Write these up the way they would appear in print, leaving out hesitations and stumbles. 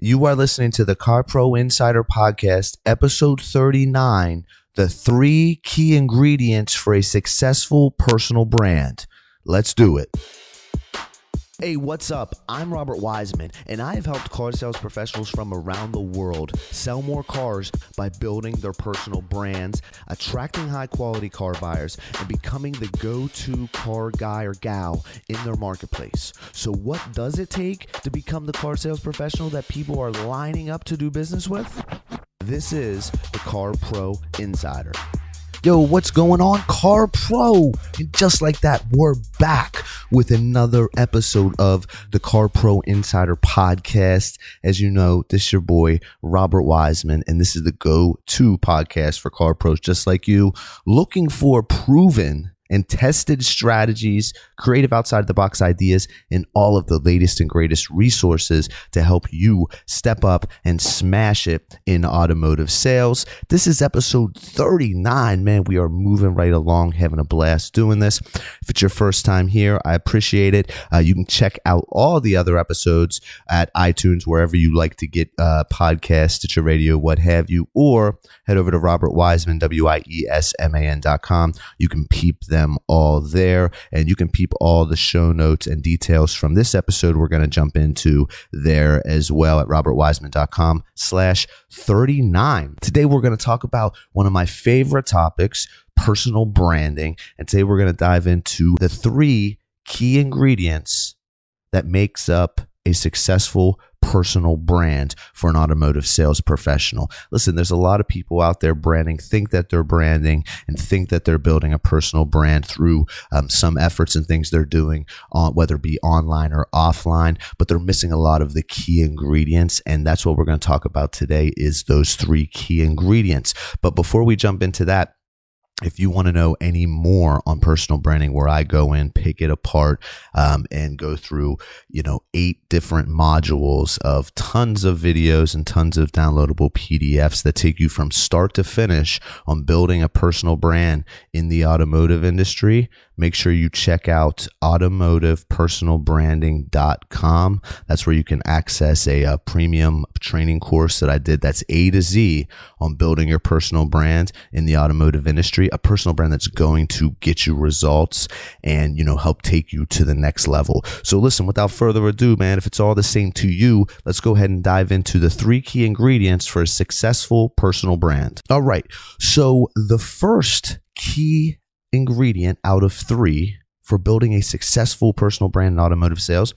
You are listening to the Car Pro Insider Podcast, episode 39, the 3 key ingredients for a successful personal brand. Let's do it. Hey, what's up? I'm Robert Wiseman, and I have helped car sales professionals from around the world sell more cars by building their personal brands, attracting high-quality car buyers, and becoming the go-to car guy or gal in their marketplace. So what does it take to become the car sales professional that people are lining up to do business with? This is the Car Pro Insider. Yo, what's going on, Car Pro? And just like that, we're back with another episode of the Car Pro Insider Podcast. As you know, this is your boy, Robert Wiseman, and this is the go-to podcast for car pros just like you, looking for proven and tested strategies, creative outside-the-box ideas, and all of the latest and greatest resources to help you step up and smash it in automotive sales. This is episode 39, man. We are moving right along, having a blast doing this. If it's your first time here, I appreciate it. You can check out all the other episodes at iTunes, wherever you like to get podcasts, Stitcher Radio, what have you, or head over to Robert Wiseman, WIESMAN.com. You can peep them all there, and you can peep all the show notes and details from this episode we're going to jump into there as well at robertwiseman.com/39. Today we're going to talk about one of my favorite topics, personal branding, and today we're going to dive into the 3 key ingredients that makes up a successful personal brand for an automotive sales professional. Listen, there's a lot of people out there branding, think that they're branding and think that they're building a personal brand through some efforts and things they're doing, whether it be online or offline, but they're missing a lot of the key ingredients. And that's what we're going to talk about today, is those 3 key ingredients. But before we jump into that, if you want to know any more on personal branding, where I go in, pick it apart, and go through, 8 different modules of tons of videos and tons of downloadable PDFs that take you from start to finish on building a personal brand in the automotive industry, make sure you check out automotivepersonalbranding.com. That's where you can access a premium training course that I did that's A to Z on building your personal brand in the automotive industry, a personal brand that's going to get you results and, help take you to the next level. So listen, without further ado, man, if it's all the same to you, let's go ahead and dive into the 3 key ingredients for a successful personal brand. All right. So the first key ingredient out of 3 for building a successful personal brand in automotive sales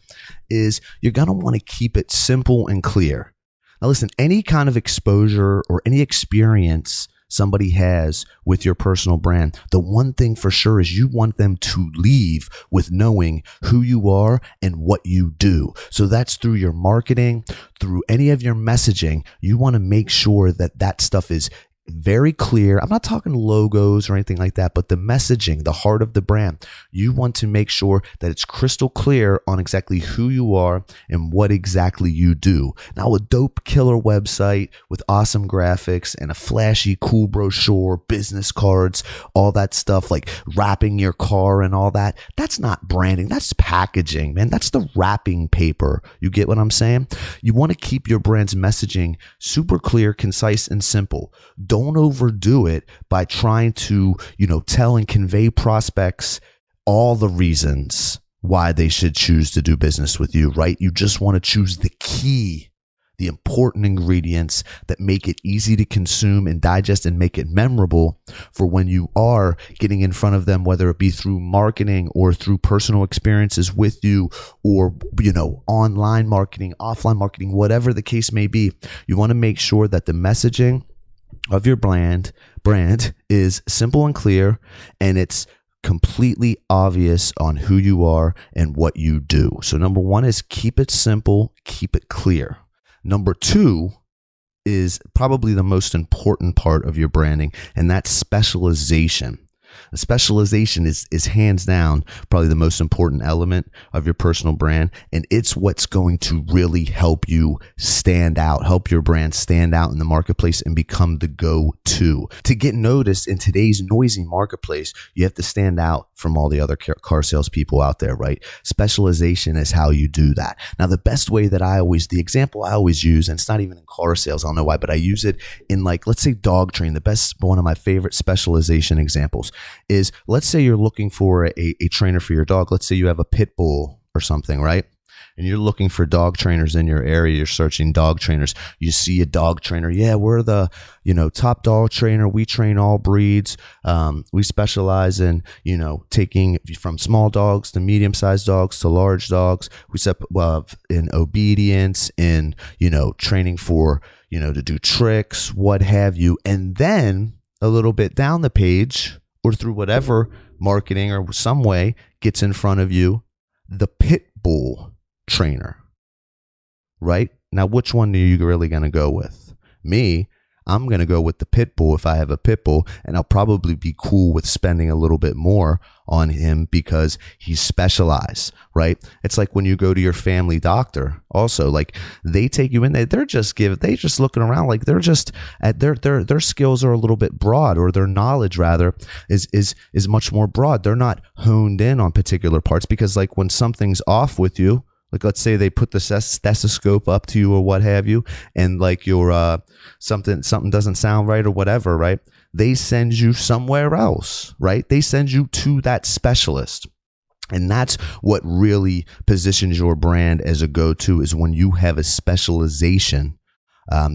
is you're going to want to keep it simple and clear. Now listen, any kind of exposure or any experience somebody has with your personal brand, the one thing for sure is you want them to leave with knowing who you are and what you do. So that's through your marketing, through any of your messaging. You want to make sure that that stuff is very clear. I'm not talking logos or anything like that, but the messaging, the heart of the brand. You want to make sure that it's crystal clear on exactly who you are and what exactly you do. Now, a dope killer website with awesome graphics and a flashy, cool brochure, business cards, all that stuff, like wrapping your car and all that, that's not branding. That's packaging, man. That's the wrapping paper. You get what I'm saying? You want to keep your brand's messaging super clear, concise, and simple. Don't overdo it by trying to, tell and convey prospects all the reasons why they should choose to do business with you, right? You just want to choose the key, the important ingredients that make it easy to consume and digest and make it memorable for when you are getting in front of them, whether it be through marketing or through personal experiences with you or, online marketing, offline marketing, whatever the case may be. You want to make sure that the messaging of your brand is simple and clear, and it's completely obvious on who you are and what you do. So number 1 is keep it simple, keep it clear. Number 2 is probably the most important part of your branding, and that's specialization. The specialization is hands down probably the most important element of your personal brand, and it's what's going to really help you stand out, help your brand stand out in the marketplace and become the go-to. To get noticed in today's noisy marketplace, you have to stand out from all the other car salespeople out there, right? Specialization is how you do that. Now, the best way that the example I always use, and it's not even in car sales, I don't know why, but I use it in, like, let's say dog training. The best, one of my favorite specialization examples is, let's say you're looking for a trainer for your dog. Let's say you have a pit bull or something, right? And you're looking for dog trainers in your area. You're searching dog trainers. You see a dog trainer. Yeah, we're the, top dog trainer. We train all breeds. We specialize in, taking from small dogs to medium-sized dogs to large dogs. We step in obedience, in, training for, to do tricks, what have you. And then a little bit down the page, or through whatever marketing or some way gets in front of you, the pit bull trainer, right? Now, which one are you really going to go with? Me, I'm going to go with the pit bull if I have a pit bull, and I'll probably be cool with spending a little bit more on him because he's specialized, right? It's like when you go to your family doctor also, like, they take you in there, they just looking around, like, they're just at their skills are a little bit broad, or their knowledge rather is much more broad. They're not honed in on particular parts, because, like, when something's off with you, like, let's say they put the stethoscope up to you or what have you, and, like, your something doesn't sound right or whatever, right? They send you somewhere else, right? They send you to that specialist. And that's what really positions your brand as a go-to, is when you have a specialization.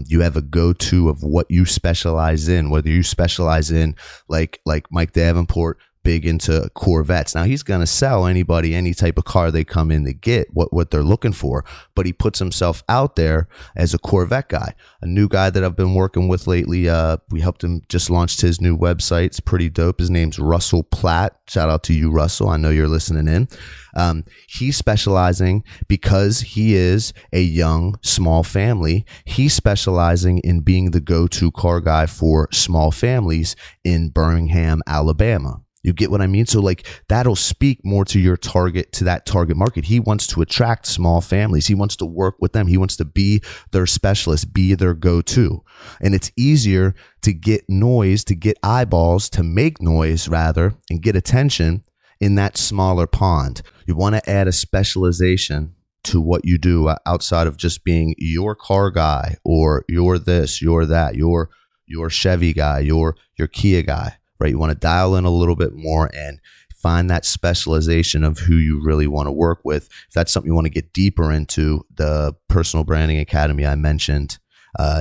You have a go-to of what you specialize in, whether you specialize in, like Mike Davenport, big into Corvettes. Now, he's going to sell anybody any type of car they come in to get what they're looking for, but he puts himself out there as a Corvette guy. A new guy that I've been working with lately, we helped him, just launched his new website. It's pretty dope. His name's Russell Platt. Shout out to you, Russell. I know you're listening in. He's specializing, because he is a young, small family. He's specializing in being the go-to car guy for small families in Birmingham, Alabama. You get what I mean? So, like, that'll speak more to that target market. He wants to attract small families. He wants to work with them. He wants to be their specialist, be their go-to. And it's easier to get noise, to get eyeballs, to make noise rather, and get attention in that smaller pond. You want to add a specialization to what you do outside of just being your car guy, or you're this, you're that, you're Chevy guy, you're your Kia guy. Right? You want to dial in a little bit more and find that specialization of who you really want to work with. If that's something you want to get deeper into, the Personal Branding Academy I mentioned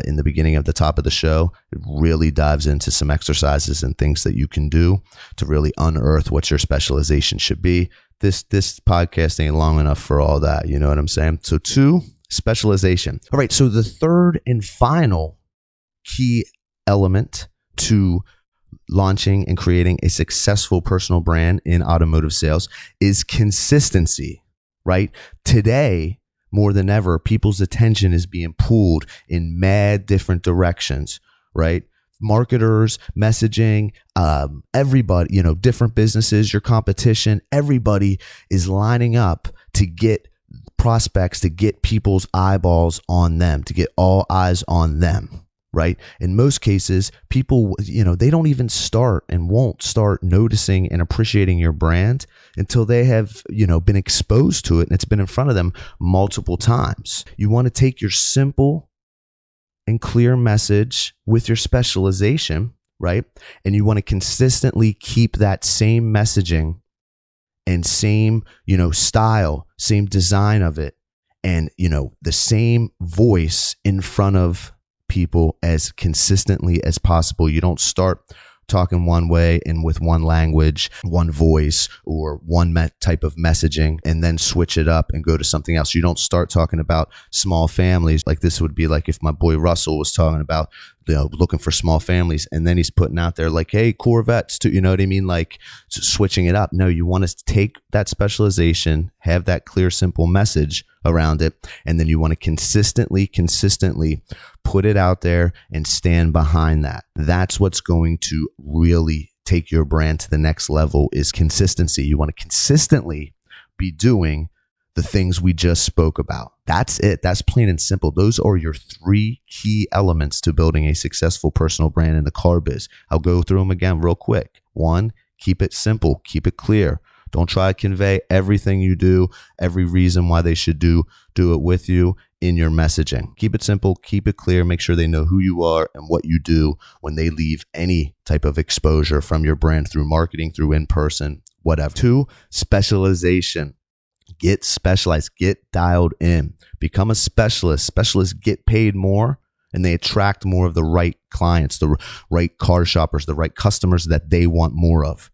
in the beginning of the top of the show, it really dives into some exercises and things that you can do to really unearth what your specialization should be. This podcast ain't long enough for all that. You know what I'm saying? So 2, specialization. All right. So the third and final key element to launching and creating a successful personal brand in automotive sales is consistency, right? Today, more than ever, people's attention is being pulled in mad different directions, right? Marketers, messaging, everybody, different businesses, your competition, everybody is lining up to get prospects, to get people's eyeballs on them, to get all eyes on them. Right? In most cases, people, they don't even start and won't start noticing and appreciating your brand until they have, been exposed to it and it's been in front of them multiple times. You want to take your simple and clear message with your specialization, right? And you want to consistently keep that same messaging and same, style, same design of it, and, the same voice in front of people as consistently as possible. You don't start talking one way and with one language, one voice, or one type of messaging, and then switch it up and go to something else. You don't start talking about small families. Like, this would be like if my boy Russell was talking about, looking for small families, and then he's putting out there like, hey, Corvettes too, you know what I mean? Like, switching it up. No, you want to take that specialization, have that clear, simple message around it, and then you want to consistently put it out there and stand behind that. That's what's going to really take your brand to the next level is consistency. You want to consistently be doing the things we just spoke about. That's it. That's plain and simple. Those are your 3 key elements to building a successful personal brand in the car biz. I'll go through them again real quick. 1, keep it simple. Keep it clear. Don't try to convey everything you do, every reason why they should do it with you in your messaging. Keep it simple, keep it clear, make sure they know who you are and what you do when they leave any type of exposure from your brand through marketing, through in-person, whatever. 2, specialization. Get specialized, get dialed in, become a specialist. Specialists get paid more and they attract more of the right clients, the right car shoppers, the right customers that they want more of.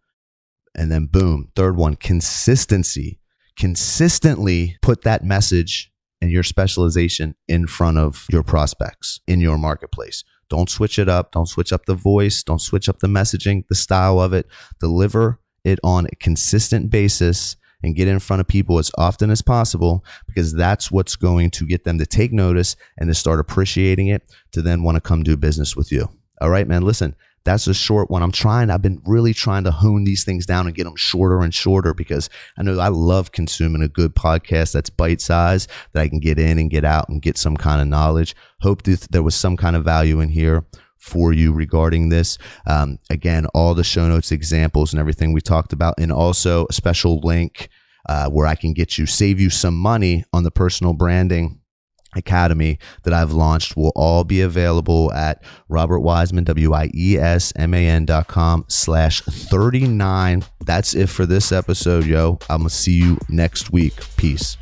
And then boom, 3rd one, consistency. Consistently put that message and your specialization in front of your prospects in your marketplace. Don't switch it up. Don't switch up the voice. Don't switch up the messaging, the style of it. Deliver it on a consistent basis and get in front of people as often as possible, because that's what's going to get them to take notice and to start appreciating it, to then want to come do business with you. All right, man, listen. That's a short one. I've been really trying to hone these things down and get them shorter and shorter, because I know I love consuming a good podcast that's bite size, that I can get in and get out and get some kind of knowledge. Hope there was some kind of value in here for you regarding this. Again, all the show notes, examples and everything we talked about, and also a special link where I can save you some money on the personal branding academy that I've launched, will all be available at robertwiseman, wiesman.com/39. That's it for this episode, yo. I'm gonna see you next week. Peace.